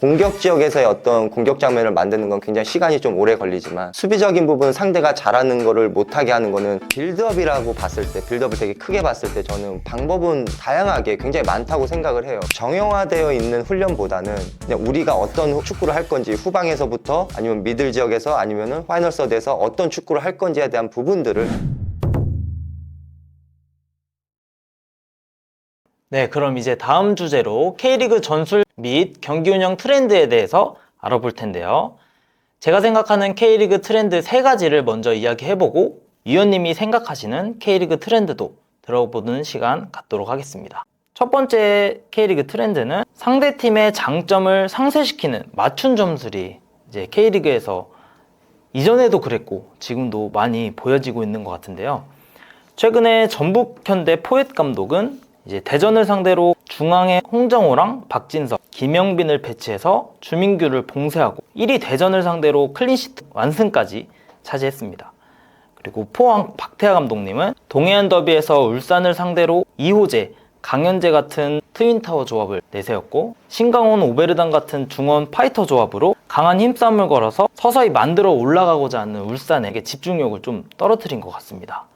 공격 지역에서의 어떤 공격 장면을 만드는 건 굉장히 시간이 좀 오래 걸리지만 수비적인 부분 상대가 잘하는 거를 못하게 하는 거는 빌드업이라고 봤을 때, 빌드업을 되게 크게 봤을 때 저는 방법은 다양하게 굉장히 많다고 생각을 해요. 정형화되어 있는 훈련보다는 그냥 우리가 어떤 축구를 할 건지, 후방에서부터 아니면 미들 지역에서 아니면은 파이널 서드에서 어떤 축구를 할 건지에 대한 부분들을. 네, 그럼 이제 다음 주제로 K리그 전술 및 경기 운영 트렌드에 대해서 알아볼 텐데요. 제가 생각하는 K리그 트렌드 3가지를 먼저 이야기해보고 위원님이 생각하시는 K리그 트렌드도 들어보는 시간 갖도록 하겠습니다. 첫 번째 K리그 트렌드는 상대팀의 장점을 상쇄시키는 맞춤 점술이 이제 K리그에서 이전에도 그랬고 지금도 많이 보여지고 있는 것 같은데요. 최근에 전북현대 포엣 감독은 이제 대전을 상대로 중앙에 홍정호랑 박진섭, 김영빈을 배치해서 주민규를 봉쇄하고 1위 대전을 상대로 클린시트 완승까지 차지했습니다. 그리고 포항 박태하 감독님은 동해안 더비에서 울산을 상대로 이호재, 강현재 같은 트윈타워 조합을 내세웠고 신강원, 오베르단 같은 중원 파이터 조합으로 강한 힘싸움을 걸어서 서서히 만들어 올라가고자 하는 울산에게 집중력을 좀 떨어뜨린 것 같습니다.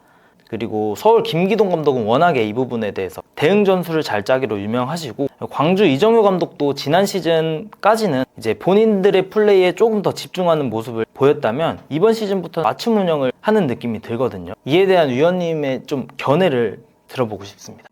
그리고 서울 김기동 감독은 워낙에 이 부분에 대해서 대응 전술을 잘 짜기로 유명하시고 광주 이정효 감독도 지난 시즌까지는 이제 본인들의 플레이에 조금 더 집중하는 모습을 보였다면 이번 시즌부터 맞춤 운영을 하는 느낌이 들거든요. 이에 대한 위원님의 좀 견해를 들어보고 싶습니다.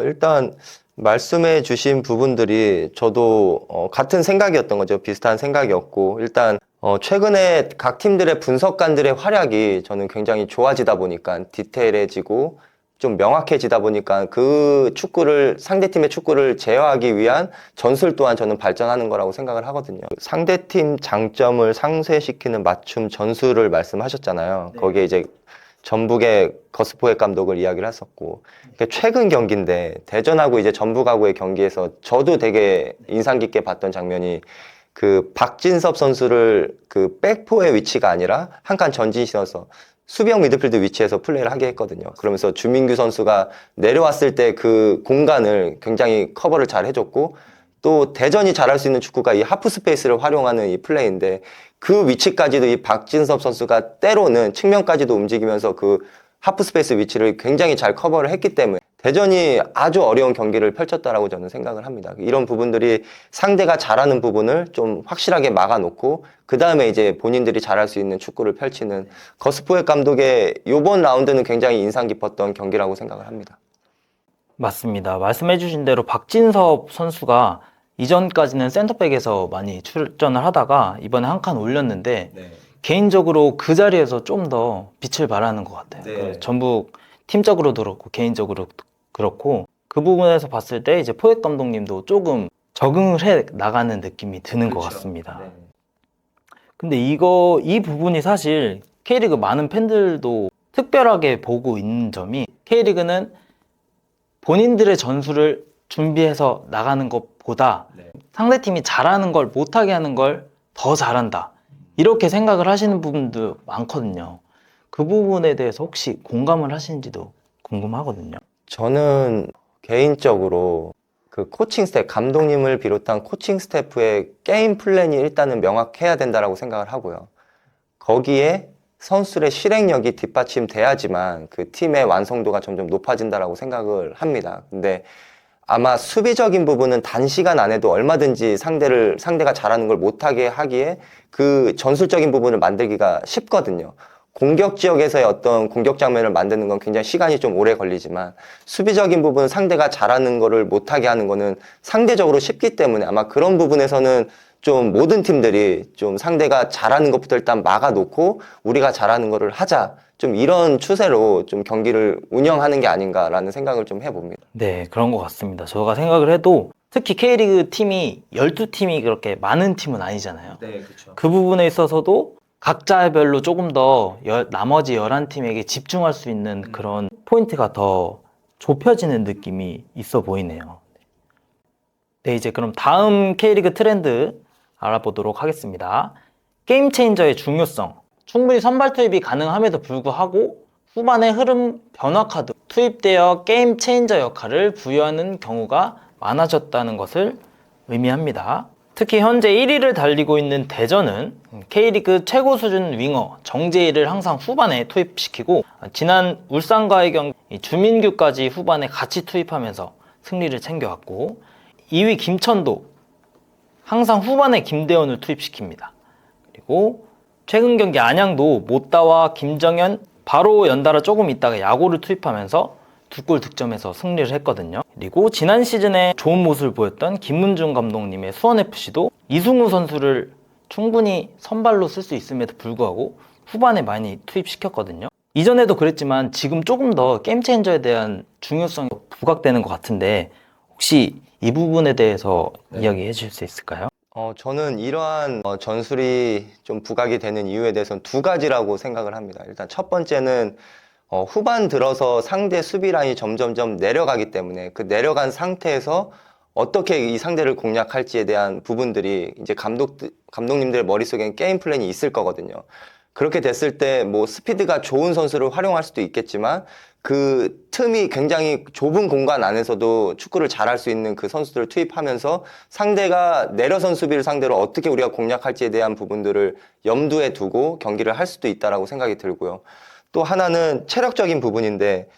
일단 말씀해 주신 부분들이 저도 같은 생각이었던 거죠. 비슷한 생각이었고, 일단 최근에 각 팀들의 분석관들의 활약이 저는 굉장히 좋아지다 보니까 디테일해지고 좀 명확해지다 보니까 그 축구를, 상대팀의 축구를 제어하기 위한 전술 또한 저는 발전하는 거라고 생각을 하거든요. 상대팀 장점을 상쇄시키는 맞춤 전술을 말씀하셨잖아요. 네. 거기에 이제 전북의 거스포엣 감독을 이야기를 했었고, 최근 경기인데 대전하고 이제 전북하고의 경기에서 저도 되게 인상 깊게 봤던 장면이 그 박진섭 선수를 그 백포의 위치가 아니라 한 칸 전진시켜서 수비형 미드필드 위치에서 플레이를 하게 했거든요. 그러면서 주민규 선수가 내려왔을 때 그 공간을 굉장히 커버를 잘 해줬고, 또 대전이 잘할 수 있는 축구가 이 하프 스페이스를 활용하는 이 플레이인데 그 위치까지도 이 박진섭 선수가 때로는 측면까지도 움직이면서 그 하프 스페이스 위치를 굉장히 잘 커버를 했기 때문에 대전이 아주 어려운 경기를 펼쳤다라고 저는 생각을 합니다. 이런 부분들이 상대가 잘하는 부분을 좀 확실하게 막아놓고 그 다음에 이제 본인들이 잘할 수 있는 축구를 펼치는 거스포엣 감독의 이번 라운드는 굉장히 인상 깊었던 경기라고 생각을 합니다. 맞습니다. 말씀해주신 대로 박진섭 선수가 이전까지는 센터백에서 많이 출전을 하다가 이번에 한 칸 올렸는데 개인적으로 그 자리에서 좀 더 빛을 발하는 것 같아요. 그 전북 팀적으로도 그렇고 개인적으로 그렇고 그 부분에서 봤을 때 이제 포엣 감독님도 조금 적응을 해 나가는 느낌이 드는 것 같습니다. 근데 이 부분이 사실 K리그 많은 팬들도 특별하게 보고 있는 점이 K리그는 본인들의 전술을 준비해서 나가는 것보다 상대팀이 잘하는 걸 못하게 하는 걸 더 잘한다 이렇게 생각을 하시는 부분도 많거든요. 그 부분에 대해서 혹시 공감을 하시는지도 궁금하거든요. 저는 개인적으로 그 코칭 스태프, 감독님을 비롯한 코칭 스태프의 게임 플랜이 일단은 명확해야 된다라고 생각을 하고요. 거기에 선수들의 실행력이 뒷받침돼야지만 그 팀의 완성도가 점점 높아진다라고 생각을 합니다. 근데 아마 수비적인 부분은 단시간 안에도 얼마든지 상대가 잘하는 걸 못하게 하기에 그 전술적인 부분을 만들기가 쉽거든요. 공격 지역에서의 어떤 공격 장면을 만드는 건 굉장히 시간이 좀 오래 걸리지만 수비적인 부분, 상대가 잘하는 거를 못하게 하는 거는 상대적으로 쉽기 때문에 아마 그런 부분에서는 좀 모든 팀들이 좀 상대가 잘하는 것부터 일단 막아놓고 우리가 잘하는 거를 하자, 좀 이런 추세로 좀 경기를 운영하는 게 아닌가라는 생각을 좀 해봅니다. 네, 그런 것 같습니다. 제가 생각을 해도 특히 K리그 팀이 12팀이 그렇게 많은 팀은 아니잖아요. 네, 그렇죠. 그 부분에 있어서도 각자별로 조금 더 나머지 11팀에게 집중할 수 있는 그런 포인트가 더 좁혀지는 느낌이 있어 보이네요. 네, 이제 그럼 다음 K리그 트렌드 알아보도록 하겠습니다. 게임 체인저의 중요성. 충분히 선발 투입이 가능함에도 불구하고 후반에 흐름 변화 카드 투입되어 게임 체인저 역할을 부여하는 경우가 많아졌다는 것을 의미합니다. 특히 현재 1위를 달리고 있는 대전은 K리그 최고 수준 윙어 정재희를 항상 후반에 투입시키고 지난 울산과의 경기 주민규까지 후반에 같이 투입하면서 승리를 챙겨왔고 2위 김천도 항상 후반에 김대현을 투입시킵니다. 그리고 최근 경기 안양도 못다와 김정현 바로 연달아 조금 있다가 야구를 투입하면서 2골 득점해서 승리를 했거든요. 그리고 지난 시즌에 좋은 모습을 보였던 김문중 감독님의 수원FC도 이승우 선수를 충분히 선발로 쓸 수 있음에도 불구하고 후반에 많이 투입시켰거든요. 이전에도 그랬지만 지금 조금 더 게임 체인저에 대한 중요성이 부각되는 것 같은데 혹시 이 부분에 대해서 이야기해 주실 수 있을까요? 저는 이러한 전술이 좀 부각이 되는 이유에 대해서는 두 가지라고 생각을 합니다. 일단 첫 번째는 후반 들어서 상대 수비 라인이 점점점 내려가기 때문에 그 내려간 상태에서 어떻게 이 상대를 공략할지에 대한 부분들이 이제 감독님들 머릿속엔 게임 플랜이 있을 거거든요. 그렇게 됐을 때 뭐 스피드가 좋은 선수를 활용할 수도 있겠지만 그 틈이 굉장히 좁은 공간 안에서도 축구를 잘할 수 있는 그 선수들을 투입하면서 상대가 내려선 수비를 상대로 어떻게 우리가 공략할지에 대한 부분들을 염두에 두고 경기를 할 수도 있다라고 생각이 들고요. 또 하나는 체력적인 부분인데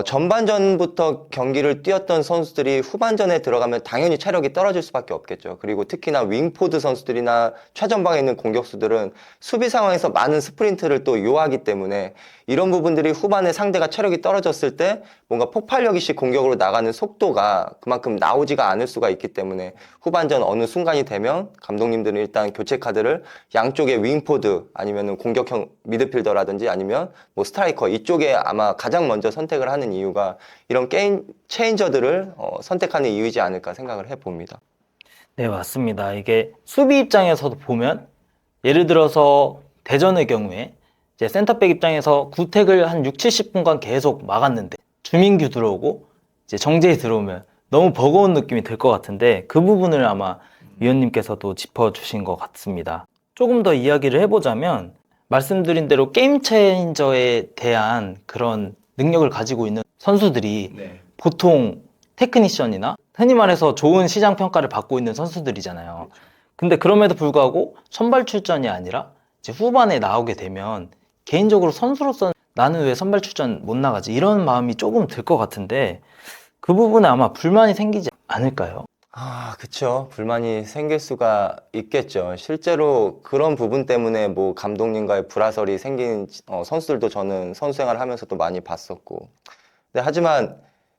전반전부터 경기를 뛰었던 선수들이 후반전에 들어가면 당연히 체력이 떨어질 수밖에 없겠죠. 그리고 특히나 윙포드 선수들이나 최전방에 있는 공격수들은 수비 상황에서 많은 스프린트를 또 요하기 때문에 이런 부분들이 후반에 상대가 체력이 떨어졌을 때 뭔가 폭발력 있이 공격으로 나가는 속도가 그만큼 나오지가 않을 수가 있기 때문에 후반전 어느 순간이 되면 감독님들은 일단 교체 카드를 양쪽에 윙포드 아니면 공격형 미드필더라든지 아니면 뭐 스트라이커 이쪽에 아마 가장 먼저 선택을 하는 이유가 이런 게임 체인저들을 선택하는 이유이지 않을까 생각을 해봅니다. 네, 맞습니다. 이게 수비 입장에서도 보면 예를 들어서 대전의 경우에 이제 센터백 입장에서 구택을 한 6, 70분간 계속 막았는데 주민규 들어오고 이제 정재희 들어오면 너무 버거운 느낌이 들 것 같은데 그 부분을 아마 위원님께서도 짚어주신 것 같습니다. 조금 더 이야기를 해보자면 말씀드린 대로 게임 체인저에 대한 그런 능력을 가지고 있는 선수들이 보통 테크니션이나 흔히 말해서 좋은 시장 평가를 받고 있는 선수들이잖아요. 근데 그럼에도 불구하고 선발 출전이 아니라 이제 후반에 나오게 되면 개인적으로 선수로서 나는 왜 선발 출전 못 나가지? 이런 마음이 조금 들 것 같은데 그 부분에 아마 불만이 생기지 않을까요? 그쵸. 불만이 생길 수가 있겠죠. 실제로 그런 부분 때문에 뭐 감독님과의 불화설이 생긴 선수들도 저는 선수 생활을 하면서도 많이 봤었고. 근데 하지만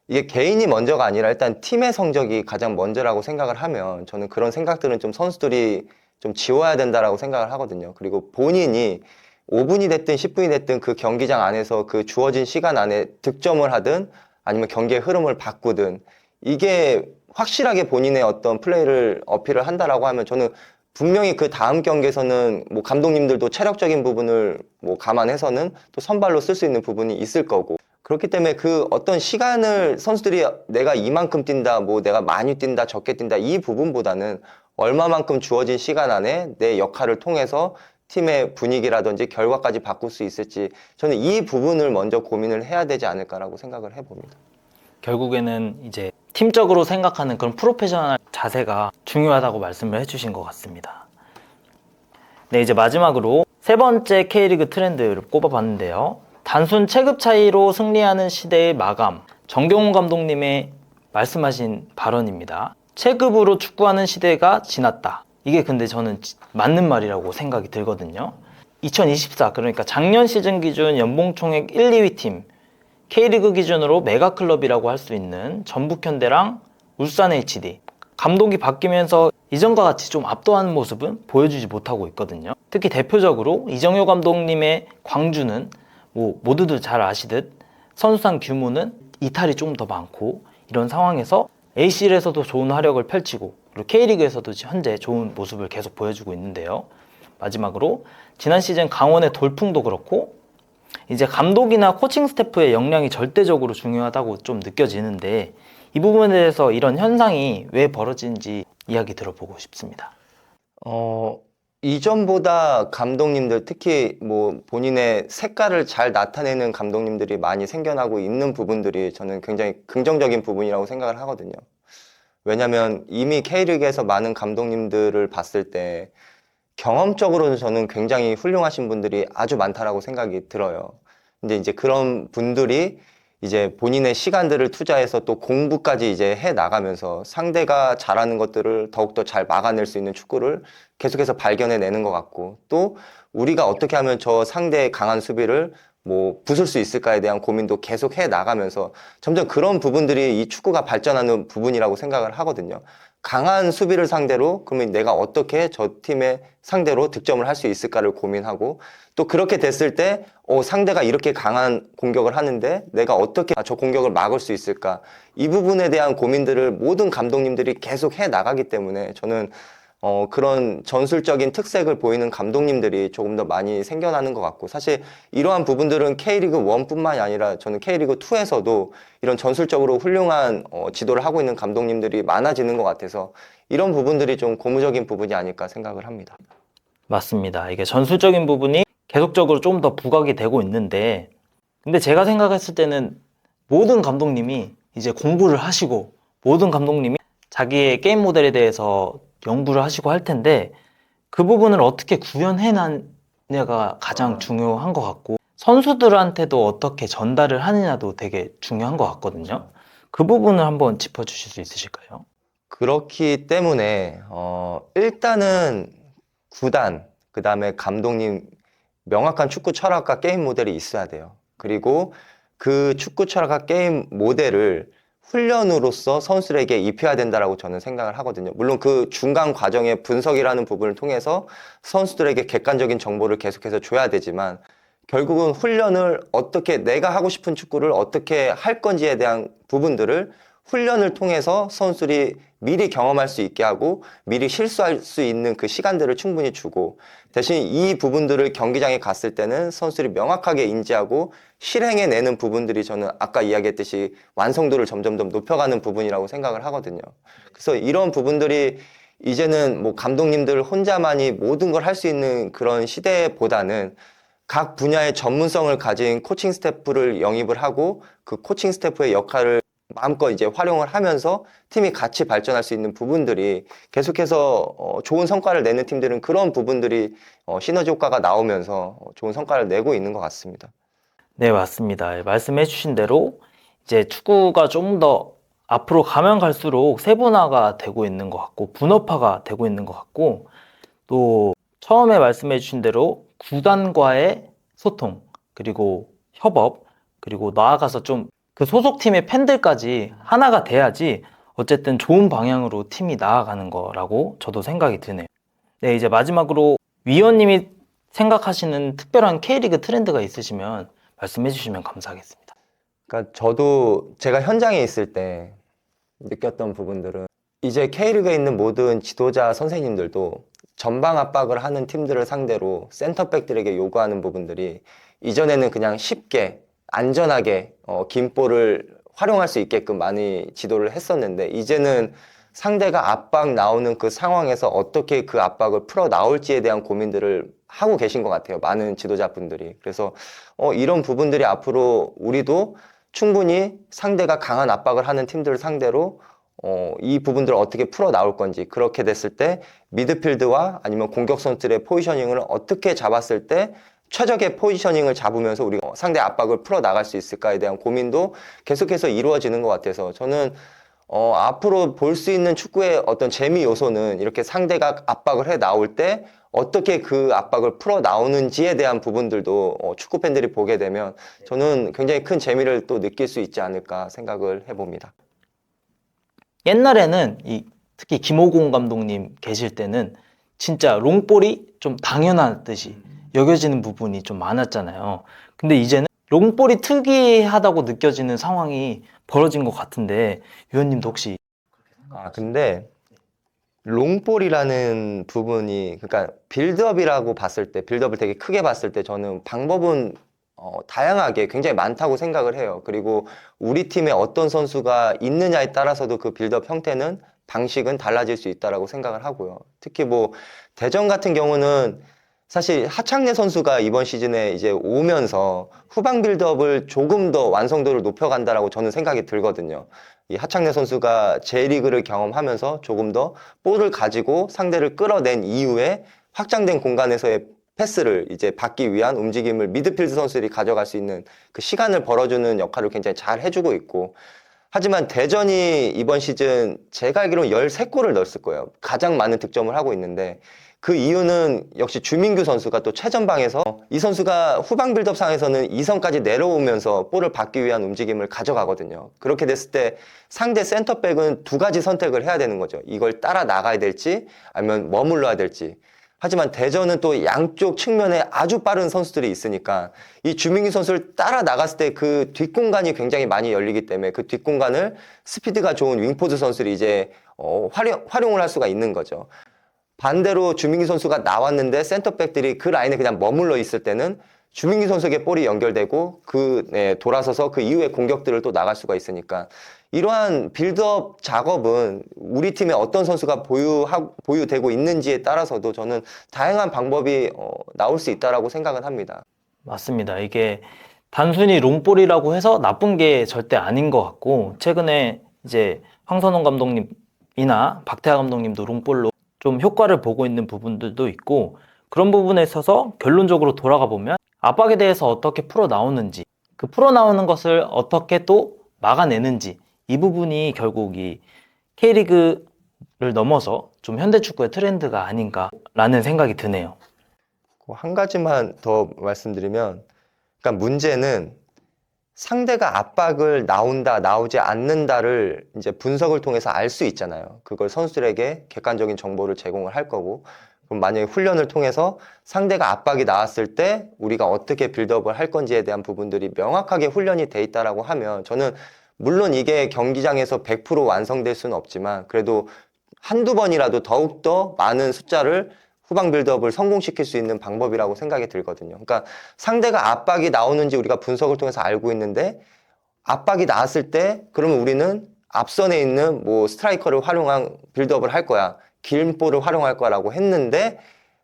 이게 개인이 먼저가 아니라 일단 팀의 성적이 가장 먼저라고 생각을 하면 저는 그런 생각들은 좀 선수들이 좀 지워야 된다라고 생각을 하거든요. 그리고 본인이 5분이 됐든 10분이 됐든 그 경기장 안에서 그 주어진 시간 안에 득점을 하든 아니면 경기의 흐름을 바꾸든 이게 확실하게 본인의 어떤 플레이를 어필을 한다라고 하면 저는 분명히 그 다음 경기에서는 뭐 감독님들도 체력적인 부분을 뭐 감안해서는 또 선발로 쓸 수 있는 부분이 있을 거고 그렇기 때문에 그 어떤 시간을 선수들이 내가 이만큼 뛴다, 뭐 내가 많이 뛴다, 적게 뛴다 이 부분보다는 얼마만큼 주어진 시간 안에 내 역할을 통해서 팀의 분위기라든지 결과까지 바꿀 수 있을지 저는 이 부분을 먼저 고민을 해야 되지 않을까라고 생각을 해봅니다. 결국에는 이제 팀적으로 생각하는 그런 프로페셔널 자세가 중요하다고 말씀을 해주신 것 같습니다. 네, 이제 마지막으로 세 번째 K리그 트렌드를 꼽아봤는데요. 단순 체급 차이로 승리하는 시대의 마감. 정경훈 감독님의 말씀하신 발언입니다. 체급으로 축구하는 시대가 지났다. 이게 근데 저는 맞는 말이라고 생각이 들거든요. 2024, 그러니까 작년 시즌 기준 연봉총액 1, 2위 팀, K리그 기준으로 메가클럽이라고 할 수 있는 전북현대랑 울산HD. 감독이 바뀌면서 이전과 같이 좀 압도하는 모습은 보여주지 못하고 있거든요. 특히 대표적으로 이정효 감독님의 광주는 뭐 모두들 잘 아시듯 선수상 규모는 이탈이 좀 더 많고 이런 상황에서 ACL에서도 좋은 활약을 펼치고 그리고 K리그에서도 현재 좋은 모습을 계속 보여주고 있는데요. 마지막으로 지난 시즌 강원의 돌풍도 그렇고 이제 감독이나 코칭 스태프의 역량이 절대적으로 중요하다고 좀 느껴지는데 이 부분에 대해서 이런 현상이 왜 벌어지는지 이야기 들어보고 싶습니다. 이전보다 감독님들 특히 뭐 본인의 색깔을 잘 나타내는 감독님들이 많이 생겨나고 있는 부분들이 저는 굉장히 긍정적인 부분이라고 생각을 하거든요. 왜냐면 이미 K리그에서 많은 감독님들을 봤을 때 경험적으로는 저는 굉장히 훌륭하신 분들이 아주 많다라고 생각이 들어요. 근데 이제 그런 분들이 이제 본인의 시간들을 투자해서 또 공부까지 이제 해 나가면서 상대가 잘하는 것들을 더욱더 잘 막아낼 수 있는 축구를 계속해서 발견해내는 것 같고, 또 우리가 어떻게 하면 저 상대의 강한 수비를 뭐 부술 수 있을까에 대한 고민도 계속 해 나가면서 점점 그런 부분들이 이 축구가 발전하는 부분이라고 생각을 하거든요. 강한 수비를 상대로 그러면 내가 어떻게 저 팀의 상대로 득점을 할 수 있을까를 고민하고, 또 그렇게 됐을 때 상대가 이렇게 강한 공격을 하는데 내가 어떻게 저 공격을 막을 수 있을까, 이 부분에 대한 고민들을 모든 감독님들이 계속 해 나가기 때문에 저는 그런 전술적인 특색을 보이는 감독님들이 조금 더 많이 생겨나는 것 같고, 사실 이러한 부분들은 K리그 1뿐만이 아니라 저는 K리그 2에서도 이런 전술적으로 훌륭한 지도를 하고 있는 감독님들이 많아지는 것 같아서 이런 부분들이 좀 고무적인 부분이 아닐까 생각을 합니다. 맞습니다. 이게 전술적인 부분이 계속적으로 좀 더 부각이 되고 있는데, 근데 제가 생각했을 때는 모든 감독님이 이제 공부를 하시고 모든 감독님이 자기의 게임 모델에 대해서 연구를 하시고 할 텐데, 그 부분을 어떻게 구현해내냐가 가장 중요한 것 같고, 선수들한테도 어떻게 전달을 하느냐도 되게 중요한 것 같거든요. 그 부분을 한번 짚어주실 수 있으실까요? 그렇기 때문에 일단은 구단, 그 다음에 감독님 명확한 축구 철학과 게임 모델이 있어야 돼요. 그리고 그 축구 철학과 게임 모델을 훈련으로서 선수들에게 입혀야 된다라고 저는 생각을 하거든요. 물론 그 중간 과정의 분석이라는 부분을 통해서 선수들에게 객관적인 정보를 계속해서 줘야 되지만, 결국은 훈련을 어떻게 내가 하고 싶은 축구를 어떻게 할 건지에 대한 부분들을 훈련을 통해서 선수들이 미리 경험할 수 있게 하고 미리 실수할 수 있는 그 시간들을 충분히 주고, 대신 이 부분들을 경기장에 갔을 때는 선수들이 명확하게 인지하고 실행해내는 부분들이 저는 아까 이야기했듯이 완성도를 점점 더 높여가는 부분이라고 생각을 하거든요. 그래서 이런 부분들이 이제는 뭐 감독님들 혼자만이 모든 걸 할 수 있는 그런 시대보다는 각 분야의 전문성을 가진 코칭 스태프를 영입을 하고 그 코칭 스태프의 역할을 마음껏 이제 활용을 하면서 팀이 같이 발전할 수 있는 부분들이 계속해서 좋은 성과를 내는 팀들은 그런 부분들이 시너지 효과가 나오면서 좋은 성과를 내고 있는 것 같습니다. 네, 맞습니다. 말씀해주신 대로 이제 축구가 좀 더 앞으로 가면 갈수록 세분화가 되고 있는 것 같고, 분업화가 되고 있는 것 같고, 또 처음에 말씀해주신 대로 구단과의 소통, 그리고 협업, 그리고 나아가서 좀 그 소속팀의 팬들까지 하나가 돼야지 어쨌든 좋은 방향으로 팀이 나아가는 거라고 저도 생각이 드네요. 네, 이제 마지막으로 위원님이 생각하시는 특별한 K리그 트렌드가 있으시면 말씀해 주시면 감사하겠습니다. 그러니까 저도 제가 현장에 있을 때 느꼈던 부분들은, 이제 K리그에 있는 모든 지도자 선생님들도 전방 압박을 하는 팀들을 상대로 센터백들에게 요구하는 부분들이 이전에는 그냥 쉽게 안전하게 긴 볼을 활용할 수 있게끔 많이 지도를 했었는데, 이제는 상대가 압박 나오는 그 상황에서 어떻게 그 압박을 풀어 나올지에 대한 고민들을 하고 계신 것 같아요, 많은 지도자분들이. 그래서 이런 부분들이 앞으로 우리도 충분히 상대가 강한 압박을 하는 팀들을 상대로 이 부분들을 어떻게 풀어 나올 건지, 그렇게 됐을 때 미드필드와 아니면 공격 선수들의 포지셔닝을 어떻게 잡았을 때 최적의 포지셔닝을 잡으면서 우리가 상대 압박을 풀어 나갈 수 있을까에 대한 고민도 계속해서 이루어지는 것 같아서, 저는 앞으로 볼 수 있는 축구의 어떤 재미 요소는 이렇게 상대가 압박을 해 나올 때 어떻게 그 압박을 풀어 나오는지에 대한 부분들도 축구 팬들이 보게 되면 저는 굉장히 큰 재미를 또 느낄 수 있지 않을까 생각을 해봅니다. 옛날에는 특히 김호공 감독님 계실 때는 진짜 롱볼이 좀 당연하듯이 여겨지는 부분이 좀 많았잖아요. 근데 이제는 롱볼이 특이하다고 느껴지는 상황이 벌어진 것 같은데, 위원님도 혹시 근데 롱볼이라는 부분이, 그러니까 빌드업이라고 봤을 때, 빌드업을 되게 크게 봤을 때 저는 방법은 다양하게 굉장히 많다고 생각을 해요. 그리고 우리 팀에 어떤 선수가 있느냐에 따라서도 그 빌드업 형태는, 방식은 달라질 수 있다라고 생각을 하고요. 특히 뭐 대전 같은 경우는 사실 하창래 선수가 이번 시즌에 이제 오면서 후방 빌드업을 조금 더 완성도를 높여간다라고 저는 생각이 들거든요. 이 하창래 선수가 J리그를 경험하면서 조금 더 볼을 가지고 상대를 끌어낸 이후에 확장된 공간에서의 패스를 이제 받기 위한 움직임을 미드필드 선수들이 가져갈 수 있는 그 시간을 벌어주는 역할을 굉장히 잘 해주고 있고, 하지만 대전이 이번 시즌 제가 알기로는 13골을 넣었을 거예요. 가장 많은 득점을 하고 있는데, 그 이유는 역시 주민규 선수가 또 최전방에서 이 선수가 후방 빌드업 상에서는 2선까지 내려오면서 볼을 받기 위한 움직임을 가져가거든요. 그렇게 됐을 때 상대 센터백은 두 가지 선택을 해야 되는 거죠. 이걸 따라 나가야 될지 아니면 머물러야 될지. 하지만 대전은 또 양쪽 측면에 아주 빠른 선수들이 있으니까 이 주민규 선수를 따라 나갔을 때 그 뒷공간이 굉장히 많이 열리기 때문에 그 뒷공간을 스피드가 좋은 윙포드 선수들이 이제 활용을 할 수가 있는 거죠. 반대로 주민규 선수가 나왔는데 센터백들이 그 라인에 그냥 머물러 있을 때는 주민규 선수에게 볼이 연결되고 돌아서서 그 이후에 공격들을 또 나갈 수가 있으니까, 이러한 빌드업 작업은 우리 팀에 어떤 선수가 보유되고 있는지에 따라서도 저는 다양한 방법이 나올 수 있다라고 생각은 합니다. 맞습니다. 이게 단순히 롱볼이라고 해서 나쁜 게 절대 아닌 것 같고, 최근에 이제 황선홍 감독님이나 박태하 감독님도 롱볼로 좀 효과를 보고 있는 부분들도 있고, 그런 부분에 있어서 결론적으로 돌아가 보면 압박에 대해서 어떻게 풀어 나오는지, 그 풀어 나오는 것을 어떻게 또 막아내는지, 이 부분이 결국 이 K리그를 넘어서 좀 현대 축구의 트렌드가 아닌가라는 생각이 드네요. 한 가지만 더 말씀드리면, 그러니까 문제는 상대가 압박을 나온다, 나오지 않는다를 이제 분석을 통해서 알 수 있잖아요. 그걸 선수들에게 객관적인 정보를 제공을 할 거고, 그럼 만약에 훈련을 통해서 상대가 압박이 나왔을 때 우리가 어떻게 빌드업을 할 건지에 대한 부분들이 명확하게 훈련이 돼 있다라고 하면, 저는 물론 이게 경기장에서 100% 완성될 수는 없지만 그래도 한두 번이라도 더욱더 많은 숫자를 후방 빌드업을 성공시킬 수 있는 방법이라고 생각이 들거든요. 그러니까 상대가 압박이 나오는지 우리가 분석을 통해서 알고 있는데, 압박이 나왔을 때 그러면 우리는 앞선에 있는 뭐 스트라이커를 활용한 빌드업을 할 거야, 긴 볼을 활용할 거라고 했는데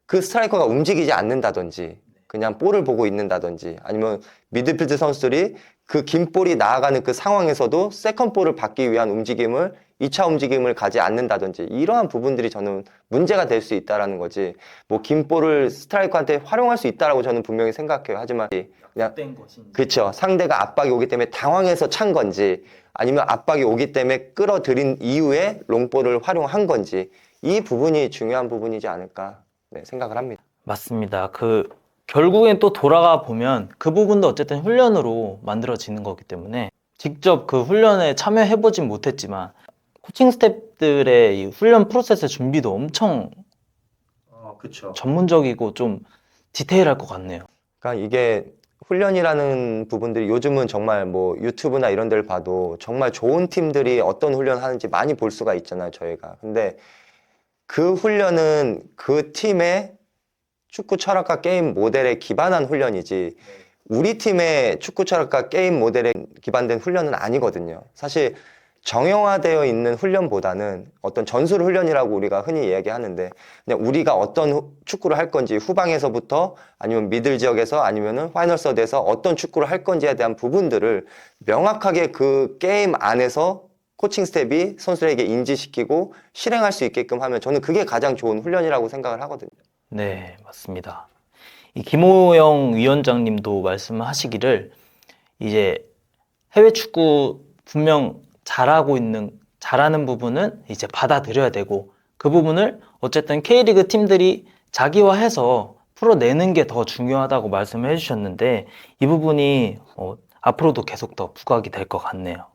그 스트라이커가 움직이지 않는다든지 그냥 볼을 보고 있는다든지, 아니면 미드필드 선수들이 그 긴 볼이 나아가는 그 상황에서도 세컨 볼을 받기 위한 움직임을 2차 움직임을 가지 않는다든지, 이러한 부분들이 저는 문제가 될 수 있다라는 거지, 뭐 긴 볼을 스트라이커한테 활용할 수 있다라고 저는 분명히 생각해요. 하지만 그냥 그렇죠, 상대가 압박이 오기 때문에 당황해서 찬 건지 아니면 압박이 오기 때문에 끌어들인 이후에 롱볼을 활용한 건지, 이 부분이 중요한 부분이지 않을까 생각을 합니다. 맞습니다. 결국엔 또 돌아가 보면 그 부분도 어쨌든 훈련으로 만들어지는 거기 때문에 직접 그 훈련에 참여해보진 못했지만 코칭 스태프들의 이 훈련 프로세스 준비도 엄청 전문적이고 좀 디테일할 것 같네요. 그러니까 이게 훈련이라는 부분들이 요즘은 정말 뭐 유튜브나 이런 데를 봐도 정말 좋은 팀들이 어떤 훈련을 하는지 많이 볼 수가 있잖아요, 저희가. 근데 그 훈련은 그 팀의 축구 철학과 게임 모델에 기반한 훈련이지 우리 팀의 축구 철학과 게임 모델에 기반된 훈련은 아니거든요. 사실 정형화되어 있는 훈련보다는 어떤 전술 훈련이라고 우리가 흔히 이야기하는데, 그냥 우리가 어떤 축구를 할 건지, 후방에서부터 아니면 미들 지역에서 아니면은 파이널 서드에서 어떤 축구를 할 건지에 대한 부분들을 명확하게 그 게임 안에서 코칭 스텝이 선수들에게 인지시키고 실행할 수 있게끔 하면 저는 그게 가장 좋은 훈련이라고 생각을 하거든요. 네, 맞습니다. 이 김호영 위원장님도 말씀하시기를 이제 해외 축구 분명 잘하는 부분은 이제 받아들여야 되고, 그 부분을 어쨌든 K리그 팀들이 자기화해서 풀어내는 게 더 중요하다고 말씀을 해주셨는데, 이 부분이 앞으로도 계속 더 부각이 될 것 같네요.